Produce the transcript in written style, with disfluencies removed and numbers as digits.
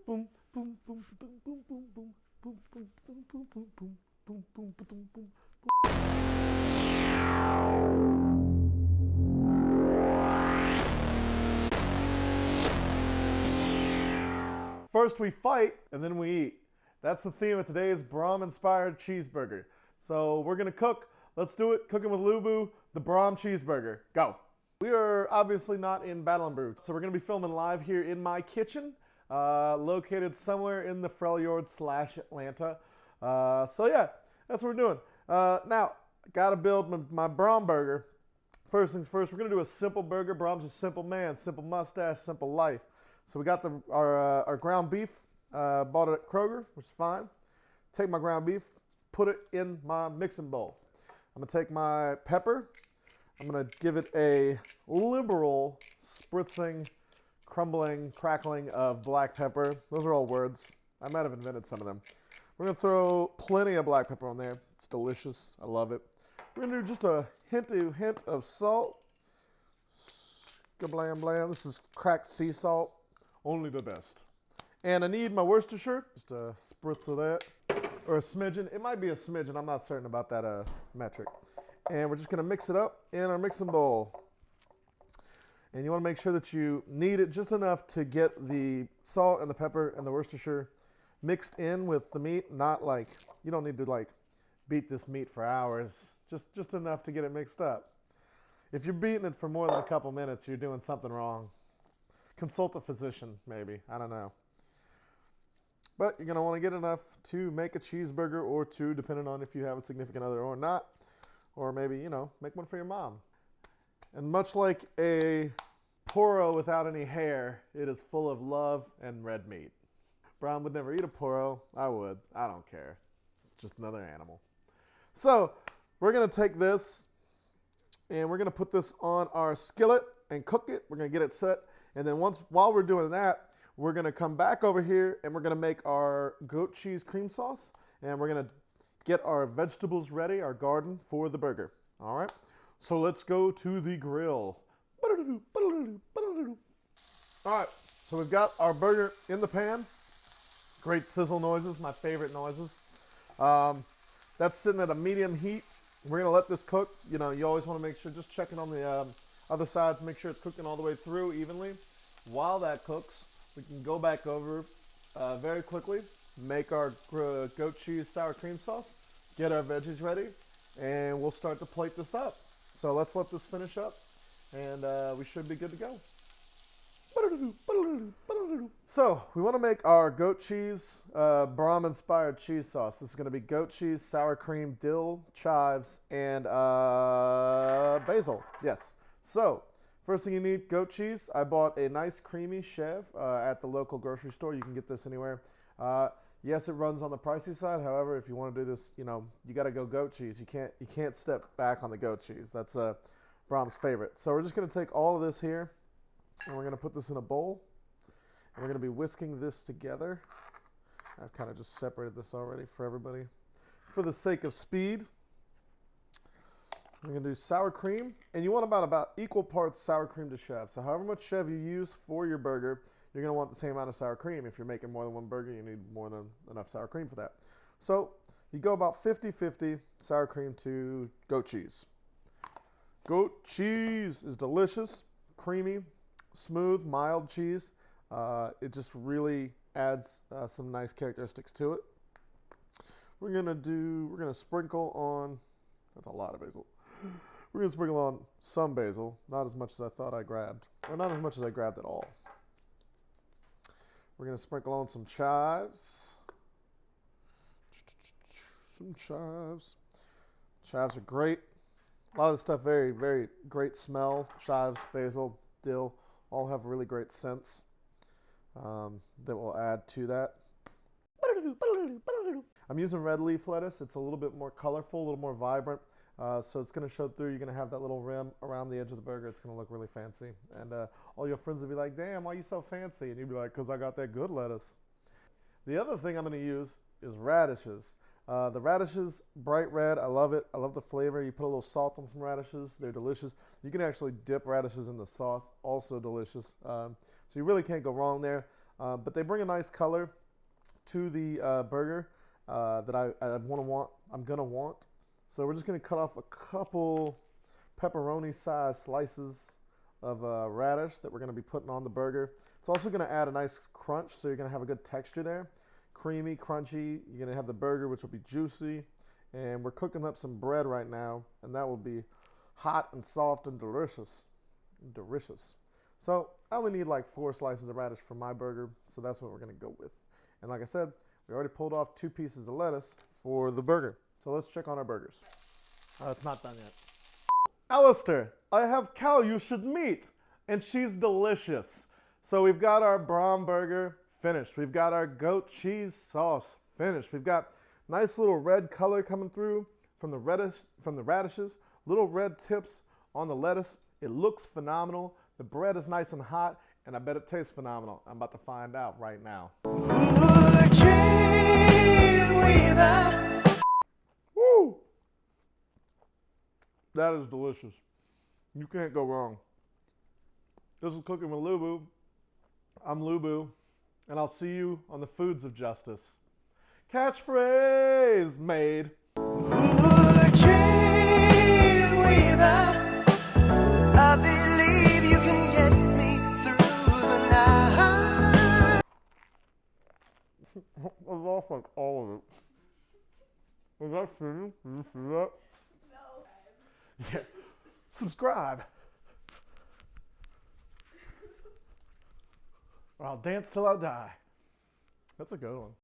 boom, boom, boom, boom, boom, boom, boom, boom, boom, boom, boom, boom, boom, boom, boom, boom, boom. First we fight, and then we eat. That's the theme of today's Braum-inspired cheeseburger. So we're gonna cook. Let's do it. Cooking with Lubu, the Braum cheeseburger. Go. We are obviously not in Battle and Brew, so we're gonna be filming live here in my kitchen, located somewhere in the Freljord/Atlanta. So yeah, that's what we're doing. Now, gotta build my Braum burger. First things first, we're gonna do a simple burger. Braum's a simple man, simple mustache, simple life. So we got our ground beef, bought it at Kroger, which is fine. Take my ground beef, put it in my mixing bowl. I'm gonna take my pepper. I'm gonna give it a liberal spritzing, crumbling, crackling of black pepper. Those are all words. I might have invented some of them. We're gonna throw plenty of black pepper on there. It's delicious. I love it. We're gonna do just a hint of salt. Blam blam. This is cracked sea salt. Only the best. And I need my Worcestershire. Just a spritz of that. Or a smidgen. It might be a smidgen. I'm not certain about that metric. And we're just going to mix it up in our mixing bowl. And you want to make sure that you knead it just enough to get the salt and the pepper and the Worcestershire mixed in with the meat. Not like, you don't need to like beat this meat for hours. Just enough to get it mixed up. If you're beating it for more than a couple minutes, you're doing something wrong. Consult a physician, maybe. I don't know. But you're going to want to get enough to make a cheeseburger or two, depending on if you have a significant other or not. Or maybe, you know, make one for your mom. And much like a poro without any hair, it is full of love and red meat. Braum would never eat a poro. I would. I don't care. It's just another animal. So we're going to take this and we're going to put this on our skillet and cook it. We're going to get it set. And then while we're doing that, we're going to come back over here and we're going to make our goat cheese cream sauce. And we're going to get our vegetables ready, our garden, for the burger. All right? So let's go to the grill. All right. So we've got our burger in the pan. Great sizzle noises, my favorite noises. That's sitting at a medium heat. We're going to let this cook. You know, you always want to make sure, just checking on the other side to make sure it's cooking all the way through evenly. While that cooks, we can go back over very quickly, make our goat cheese sour cream sauce, get our veggies ready, and we'll start to plate this up. So let's let this finish up, and we should be good to go. So we want to make our goat cheese Braum-inspired cheese sauce. This is going to be goat cheese, sour cream, dill, chives, and basil. Yes. So first thing you need, goat cheese. I bought a nice creamy chev at the local grocery store. You can get this anywhere. Yes, it runs on the pricey side. However, if you want to do this, you know, you got to go goat cheese. You can't step back on the goat cheese. That's Braum's favorite. So we're just going to take all of this here, and we're going to put this in a bowl. And we're going to be whisking this together. I've kind of just separated this already for everybody. For the sake of speed, we're going to do sour cream. And you want about equal parts sour cream to chev. So however much chev you use for your burger, you're going to want the same amount of sour cream. If you're making more than one burger, you need more than enough sour cream for that. So you go about 50-50 sour cream to goat cheese. Goat cheese is delicious, creamy, smooth, mild cheese. It just really adds some nice characteristics to it. We're gonna sprinkle on, that's a lot of basil. We're gonna sprinkle on some basil, not as much as I thought I grabbed, or not as much as I grabbed at all. We're gonna sprinkle on some chives. Some chives. Chives are great. A lot of the stuff, very, very great smell. Chives, basil, dill, all have really great scents that will add to that. I'm using red leaf lettuce. It's a little bit more colorful, a little more vibrant. So it's going to show through. You're going to have that little rim around the edge of the burger. It's going to look really fancy. And all your friends will be like, damn, why are you so fancy? And you'll be like, because I got that good lettuce. The other thing I'm going to use is radishes. The radishes, bright red, I love it. I love the flavor. You put a little salt on some radishes. They're delicious. You can actually dip radishes in the sauce. Also delicious. So you really can't go wrong there. But they bring a nice color to the burger that I'm gonna want. So we're just gonna cut off a couple pepperoni-sized slices of radish that we're gonna be putting on the burger. It's also gonna add a nice crunch, so you're gonna have a good texture there. Creamy, crunchy. You're gonna have the burger, which will be juicy. And we're cooking up some bread right now, and that will be hot and soft and delicious. Delicious. So I only need like 4 slices of radish for my burger, so that's what we're gonna go with. And like I said, we already pulled off 2 pieces of lettuce for the burger. So let's check on our burgers. It's not done yet. Alistair, I have cow you should meet, and she's delicious. So we've got our Braum Burger finished. We've got our goat cheese sauce finished. We've got nice little red color coming through from the radishes, little red tips on the lettuce. It looks phenomenal. The bread is nice and hot, and I bet it tastes phenomenal. I'm about to find out right now. Woo! That is delicious. You can't go wrong. This is Cooking with Lubu. I'm Lubu, and I'll see you on the Foods of Justice. Catchphrase made. I believe you can get me through the night. I lost like all of it. Was that fitting? Did you see that? No. Yeah. Subscribe. Or I'll dance till I die. That's a good one.